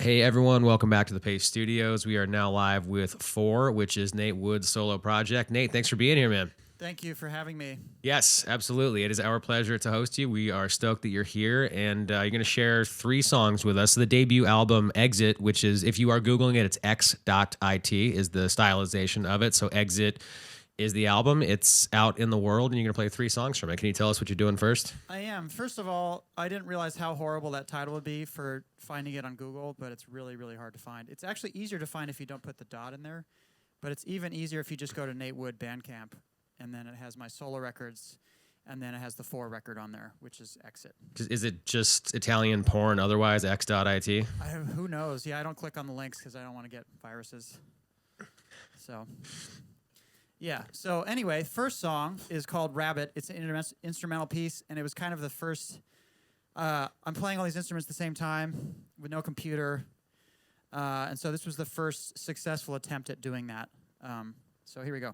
Hey everyone, welcome back to the Paste Studios. We are now live with fOUR, which is Nate Wood's solo project. Nate, thanks for being here, man. Thank you for having me. Yes, absolutely. It is our pleasure to host you. We are stoked that you're here, and you're going to share 3 songs with us. The debut album, Exit, which is, if you are Googling it, it's x.it, is the stylization of it. So Exit is the album. It's out in the world, and you're going to play 3 songs from it. Can you tell us what you're doing first? I am. First of all, I didn't realize how horrible that title would be for finding it on Google, but it's really, really hard to find. It's actually easier to find if you don't put the dot in there, but it's even easier if you just go to Nate Wood Bandcamp, and then it has my solo records, and then it has the fOUR record on there, which is Exit. Is it just Italian porn otherwise, x.it? Who knows? Yeah, I don't click on the links because I don't want to get viruses. So... yeah, so anyway, first song is called Rabbit. It's an instrumental piece, and it was kind of the first... I'm playing all these instruments at the same time with no computer, and so this was the first successful attempt at doing that. So here we go.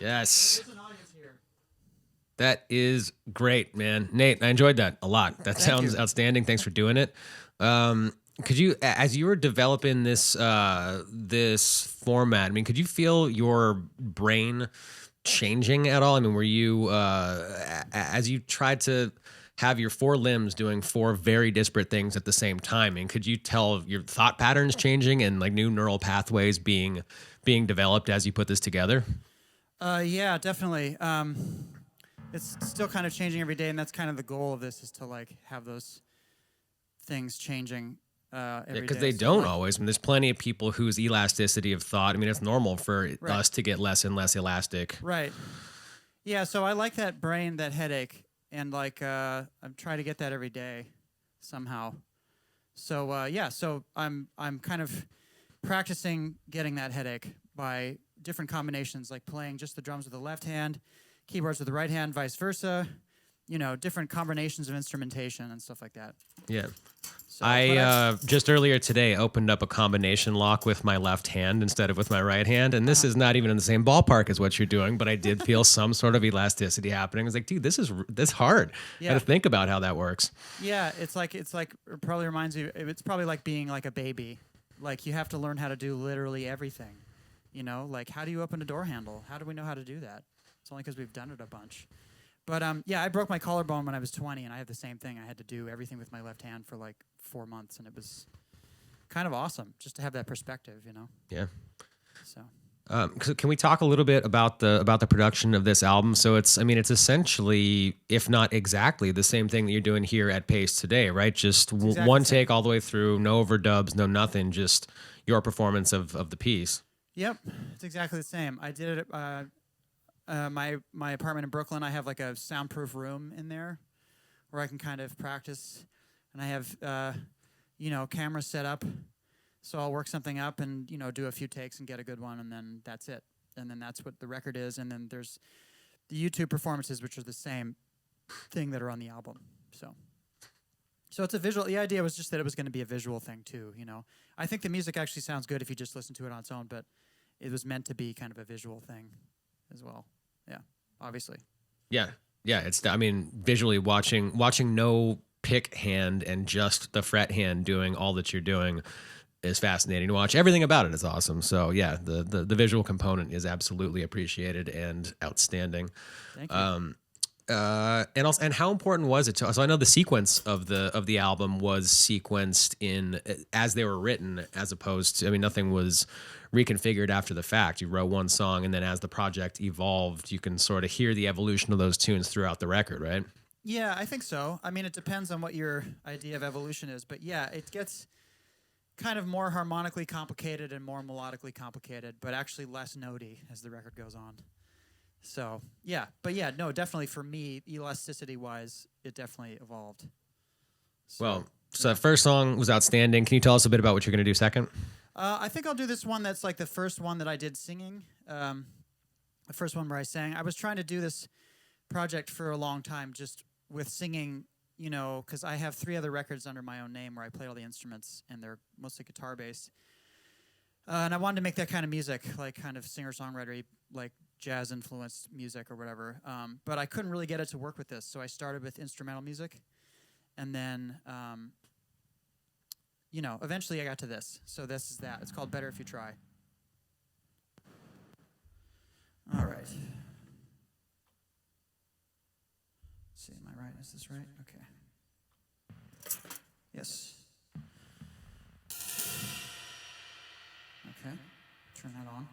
Yes. There's an audience here. That is great, man. Nate, I enjoyed that a lot. That Thank sounds you. outstanding. Thanks for doing it. Could you, as you were developing this this format, I mean, could you feel your brain changing at all? I mean, were you as you tried to have your four limbs doing four very disparate things at the same time, and could you tell your thought patterns changing and like new neural pathways being developed as you put this together? Yeah, definitely. It's still kind of changing every day, and that's kind of the goal of this, is to like have those things changing every day. Because they don't always. I mean, there's plenty of people whose elasticity of thought, I mean, it's normal for us to get less and less elastic. Right. Yeah, so I like that brain, that headache, and like I'm trying to get that every day somehow. So yeah, so I'm kind of practicing getting that headache by different combinations, like playing just the drums with the left hand, keyboards with the right hand, vice versa. You know, different combinations of instrumentation and stuff like that. Yeah. So, I just earlier today opened up a combination lock with my left hand instead of with my right hand, and this is not even in the same ballpark as what you're doing, but I did feel some sort of elasticity happening. I was like, dude, this is hard. Yeah. Got to think about how that works. Yeah, it's like it probably reminds you. It's probably like being like a baby. Like you have to learn how to do literally everything. You know, like how do you open a door handle? How do we know how to do that? It's only because we've done it a bunch. But yeah, I broke my collarbone when I was 20, and I had the same thing. I had to do everything with my left hand for like 4 months, and it was kind of awesome just to have that perspective, you know. Yeah. So. Can we talk a little bit about the production of this album? So it's essentially, if not exactly, the same thing that you're doing here at Paste today, right? Just exactly one take all the way through, no overdubs, no nothing, just your performance of the piece. Yep, it's exactly the same. I did it at my apartment in Brooklyn. I have like a soundproof room in there where I can kind of practice, and I have cameras set up. So I'll work something up and, do a few takes and get a good one, and then that's it. And then that's what the record is. And then there's the YouTube performances, which are the same thing that are on the album. So it's a visual. The idea was just that it was going to be a visual thing too, I think the music actually sounds good if you just listen to it on its own, but it was meant to be kind of a visual thing as well. Yeah, obviously. Yeah. Visually watching no pick hand and just the fret hand doing all that you're doing is fascinating to watch. Everything about it is awesome. So yeah, the visual component is absolutely appreciated and outstanding. Thank you. And how important was it to? So I know the sequence of the album was sequenced in as they were written, as opposed to, nothing was reconfigured after the fact. You wrote one song, and then as the project evolved, you can sort of hear the evolution of those tunes throughout the record, right? Yeah, I think so. It depends on what your idea of evolution is, but yeah, it gets kind of more harmonically complicated and more melodically complicated, but actually less notey as the record goes on. So, yeah. But yeah, no, definitely for me, elasticity-wise, it definitely evolved. So that first song was outstanding. Can you tell us a bit about what you're going to do second? I think I'll do this one that's like the first one that I did singing, the first one where I sang. I was trying to do this project for a long time just with singing, because I have 3 other records under my own name where I play all the instruments, and they're mostly guitar-based. And I wanted to make that kind of music, like kind of singer-songwriter, like jazz-influenced music or whatever. But I couldn't really get it to work with this, so I started with instrumental music. And then, eventually I got to this. So this is that. It's called Better If You Try. All right. Let's see, am I right? Is this right? Okay. Yes. Okay. Turn that on.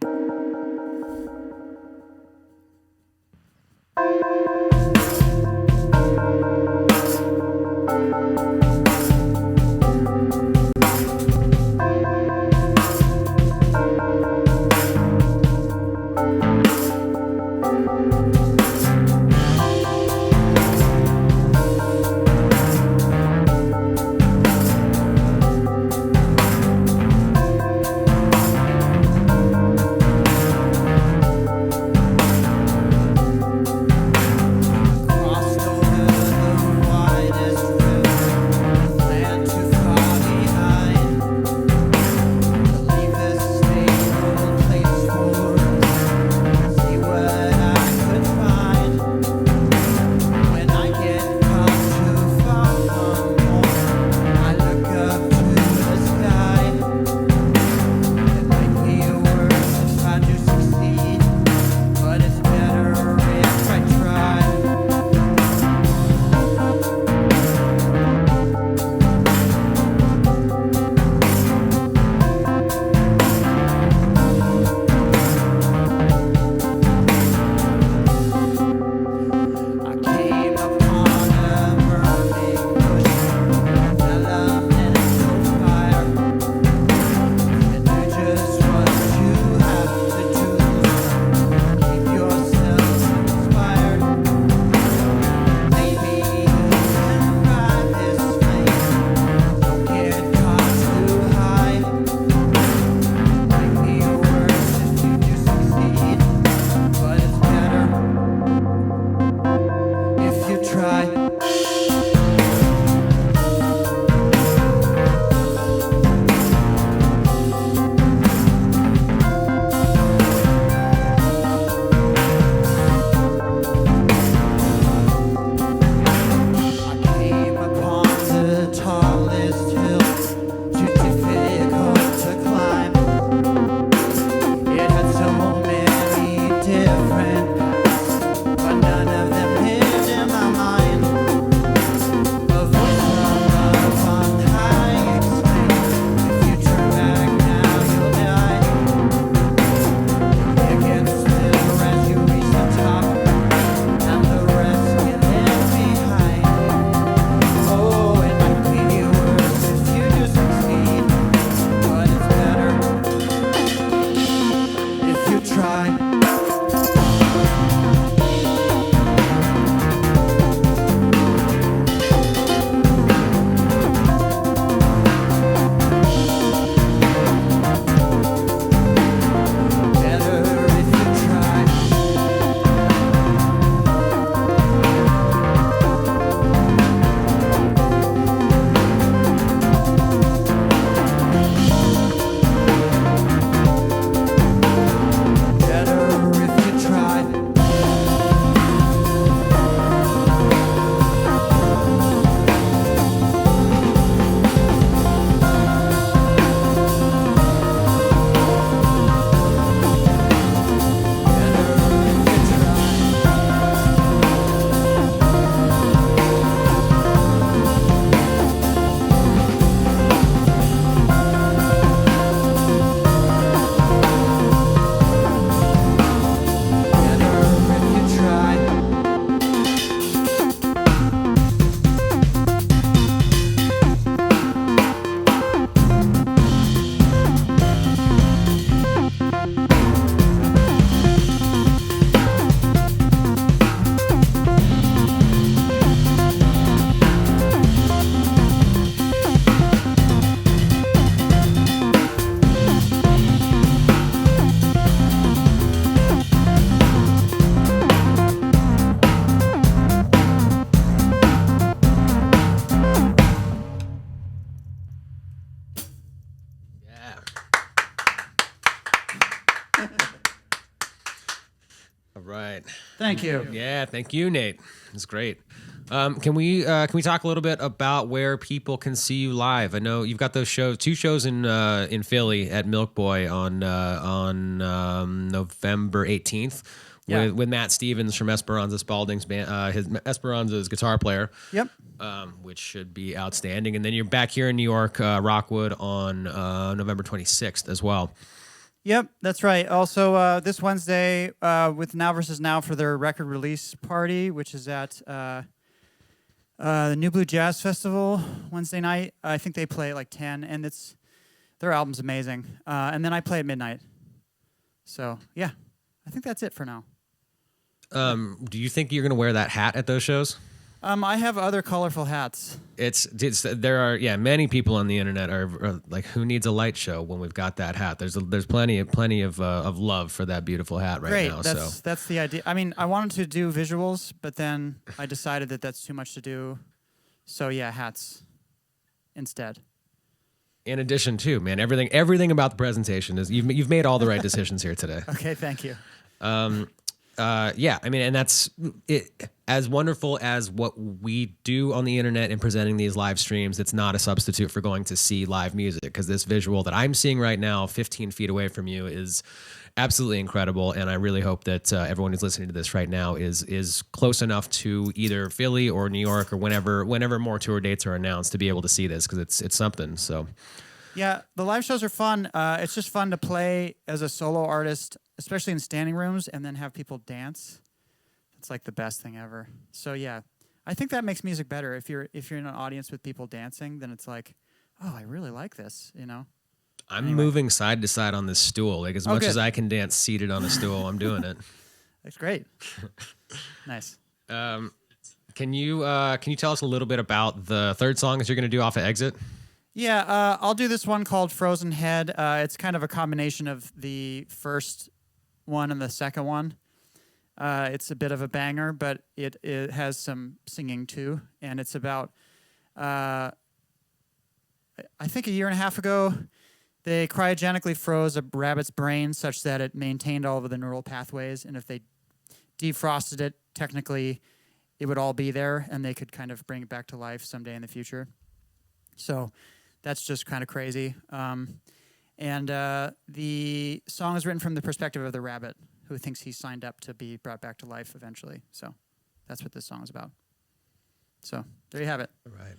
right. Thank you. Yeah, thank you, Nate. It's great. Can we talk a little bit about where people can see you live? I know you've got those two shows in Philly at Milk Boy on November 18th with Matt Stevens from Esperanza Spalding's band, his Esperanza's guitar player. Yep. Which should be outstanding. And then you're back here in New York, Rockwood on November 26th as well. Yep, that's right. Also, this Wednesday with Now Versus Now for their record release party, which is at the New Blue Jazz Festival Wednesday night. I think they play at like 10, and their album's amazing. And then I play at midnight. So, yeah, I think that's it for now. Do you think you're going to wear that hat at those shows? I have other colorful hats. There are many people on the internet are like, who needs a light show when we've got that hat? There's plenty of love for that beautiful hat right now. That's the idea. I mean, I wanted to do visuals, but then I decided that that's too much to do. So yeah, hats instead. In addition to, man, everything about the presentation is you've made all the right decisions here today. Okay, thank you. Yeah, I mean, and that's it. As wonderful as what we do on the internet and presenting these live streams, it's not a substitute for going to see live music, because this visual that I'm seeing right now, 15 feet away from you, is absolutely incredible. And I really hope that everyone who's listening to this right now is close enough to either Philly or New York or whenever more tour dates are announced to be able to see this, because it's something. So. Yeah, the live shows are fun. It's just fun to play as a solo artist, especially in standing rooms, and then have people dance. It's like the best thing ever. So yeah, I think that makes music better. If you're in an audience with people dancing, then it's like, oh, I really like this, you know? I'm moving side to side on this stool. Like, as much as I can dance seated on a stool, I'm doing it. That's great. Nice. Can you tell us a little bit about the third song that you're going to do off of Exit? Yeah, I'll do this one called Frozen Head. It's kind of a combination of the first one and the second one. It's a bit of a banger, but it has some singing too. And it's about, I think a year and a half ago, they cryogenically froze a rabbit's brain such that it maintained all of the neural pathways. And if they defrosted it, technically, it would all be there, and they could kind of bring it back to life someday in the future. So that's just kind of crazy. And the song is written from the perspective of the rabbit, who thinks he's signed up to be brought back to life eventually. So that's what this song is about. So there you have it. All right.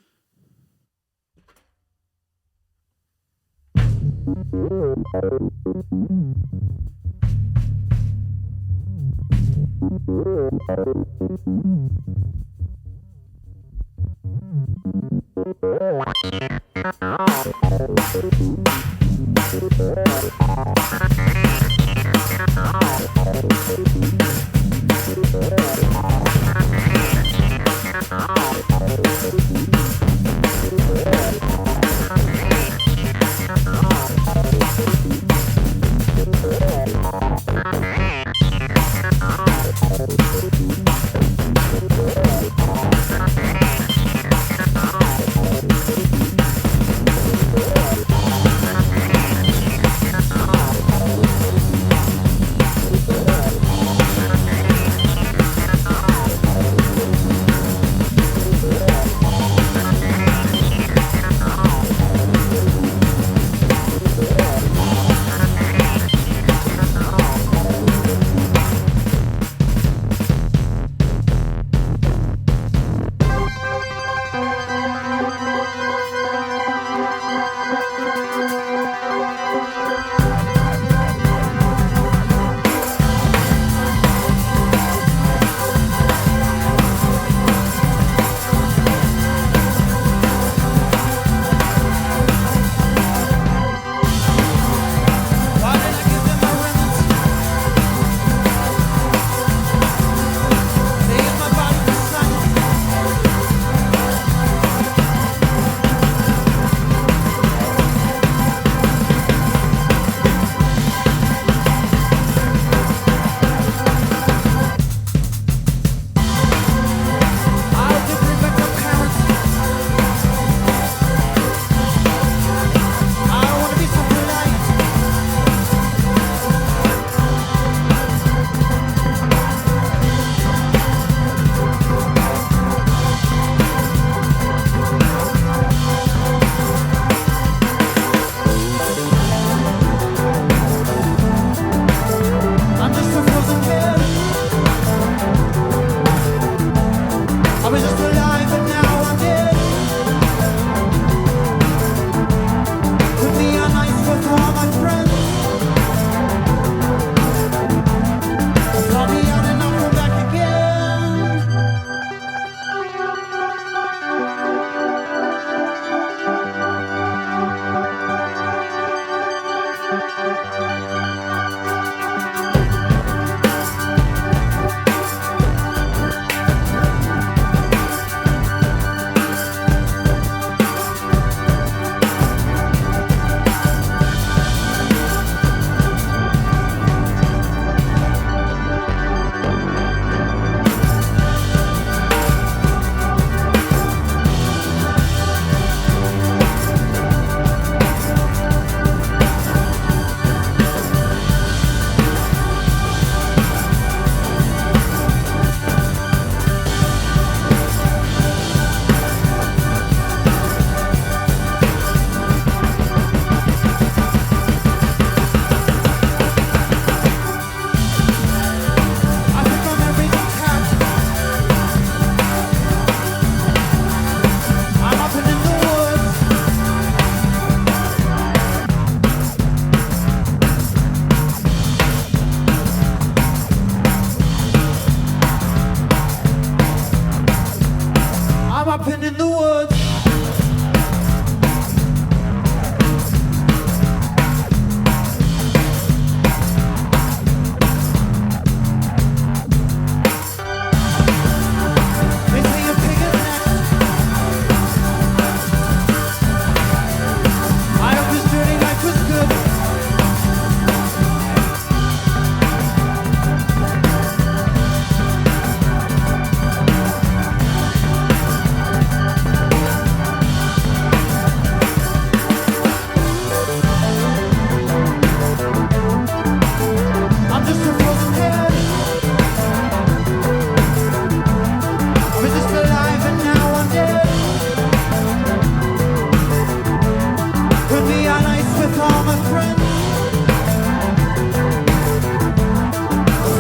all my friends.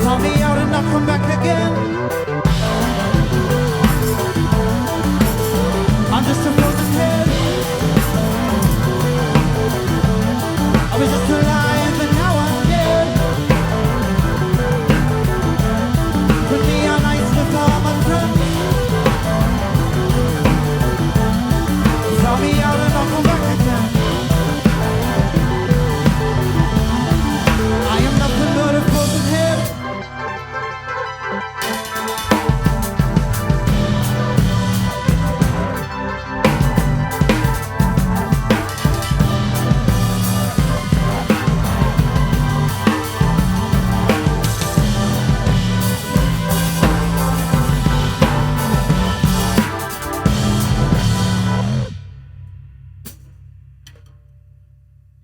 Call me out and I'll come back again. I'm just a frozen head. I was just alive and now I'm dead. Put me on ice with all my friends. Call me out and I'll come back again. I am nothing but a frozen head.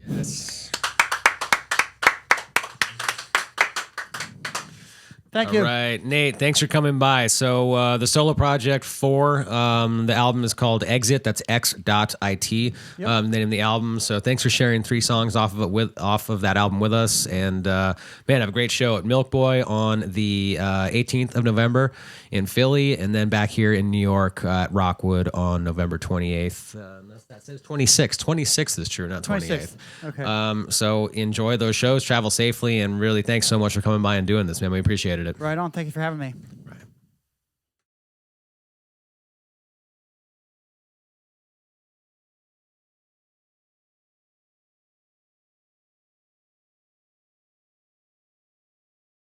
Yes. Thank All you. right, Nate, thanks for coming by. So the solo project fOUR, the album is called Exit. That's x.it. The name of the album. So thanks for sharing 3 songs off of that album with us. And man, have a great show at Milk Boy on the 18th of November in Philly, and then back here in New York at Rockwood on November 28th. That says 26th. 26th is true, not 28th. Okay. So enjoy those shows, travel safely, and really thanks so much for coming by and doing this, man. We appreciated it. Right on. Thank you for having me.